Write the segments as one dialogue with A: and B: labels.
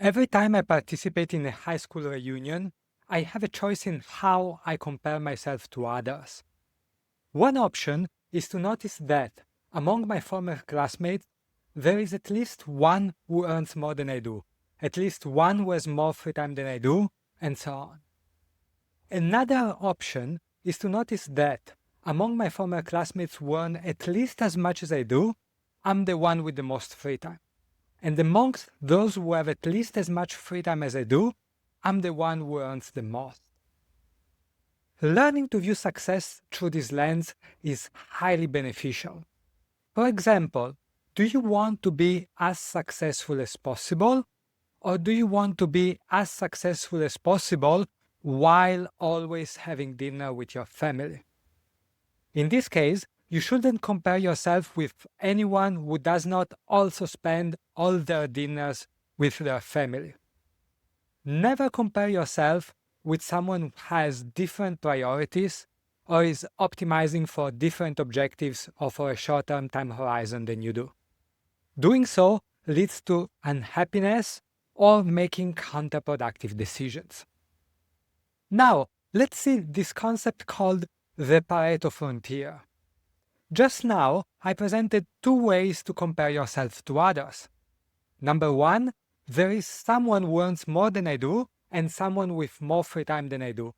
A: Every time I participate in a high school reunion, I have a choice in how I compare myself to others. One option is to notice that, among my former classmates, there is at least one who earns more than I do, at least one who has more free time than I do, and so on. Another option is to notice that, among my former classmates who earn at least as much as I do, I'm the one with the most free time. And amongst those who have at least as much free time as I do, I'm the one who earns the most. Learning to view success through this lens is highly beneficial. For example, do you want to be as successful as possible, or do you want to be as successful as possible while always having dinner with your family? In this case, you shouldn't compare yourself with anyone who does not also spend all their dinners with their family. Never compare yourself with someone who has different priorities or is optimizing for different objectives or for a short-term time horizon than you do. Doing so leads to unhappiness or making counterproductive decisions. Now, let's see this concept called the Pareto Frontier. Just now, I presented two ways to compare yourself to others. Number one, there is someone who earns more than I do and someone with more free time than I do.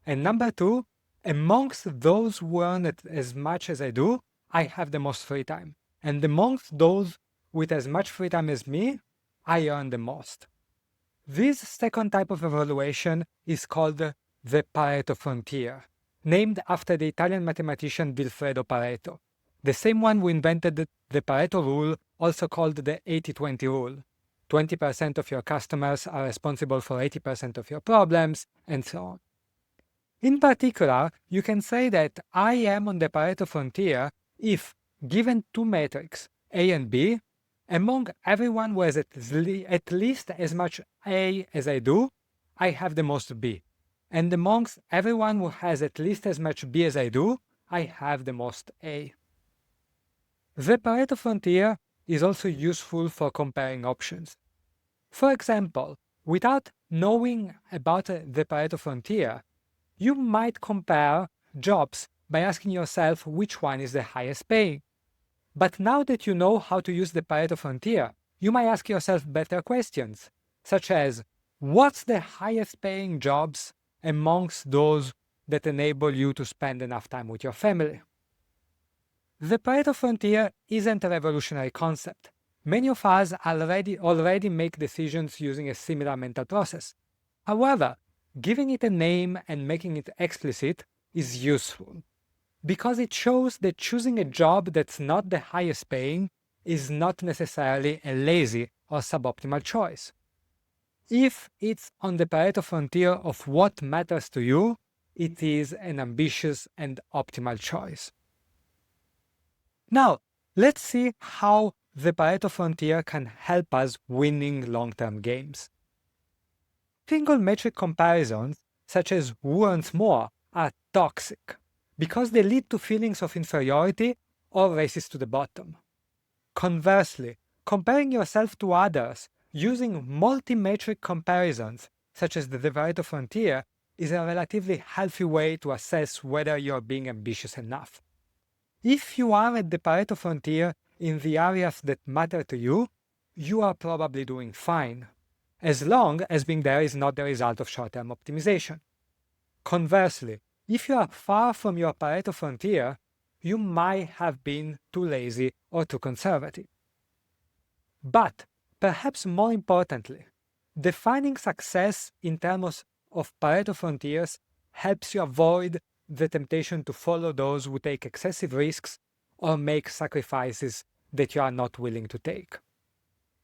A: And number two, amongst those who earn as much as I do, I have the most free time. And amongst those with as much free time as me, I earn the most. This second type of evaluation is called the Pareto Frontier, named after the Italian mathematician Vilfredo Pareto, the same one who invented the Pareto rule, also called the 80-20 rule. 20% of your customers are responsible for 80% of your problems, and so on. In particular, you can say that I am on the Pareto Frontier if, given two metrics, A and B, among everyone who has at least as much A as I do, I have the most B. And amongst everyone who has at least as much B as I do, I have the most A. The Pareto Frontier is also useful for comparing options. For example, without knowing about the Pareto Frontier, you might compare jobs by asking yourself which one is the highest paying. But now that you know how to use the Pareto Frontier, you might ask yourself better questions, such as, what's the highest paying jobs amongst those that enable you to spend enough time with your family? The Pareto Frontier isn't a revolutionary concept. Many of us already make decisions using a similar mental process. However, giving it a name and making it explicit is useful, because it shows that choosing a job that's not the highest paying is not necessarily a lazy or suboptimal choice. If it's on the Pareto Frontier of what matters to you, it is an ambitious and optimal choice. Now, let's see how the Pareto Frontier can help us winning long-term games. Single metric comparisons, such as who earns more, are toxic because they lead to feelings of inferiority or races to the bottom. Conversely, comparing yourself to others using multi-metric comparisons, such as the Pareto Frontier, is a relatively healthy way to assess whether you're being ambitious enough. If you are at the Pareto Frontier in the areas that matter to you, you are probably doing fine, as long as being there is not the result of short-term optimization. Conversely, if you are far from your Pareto Frontier, you might have been too lazy or too conservative. But, perhaps more importantly, defining success in terms of Pareto Frontiers helps you avoid the temptation to follow those who take excessive risks or make sacrifices that you are not willing to take.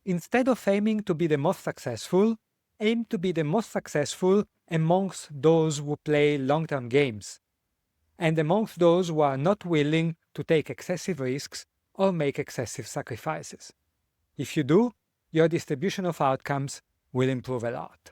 A: Instead of aiming to be the most successful, aim to be the most successful amongst those who play long-term games, and amongst those who are not willing to take excessive risks or make excessive sacrifices. If you do, your distribution of outcomes will improve a lot.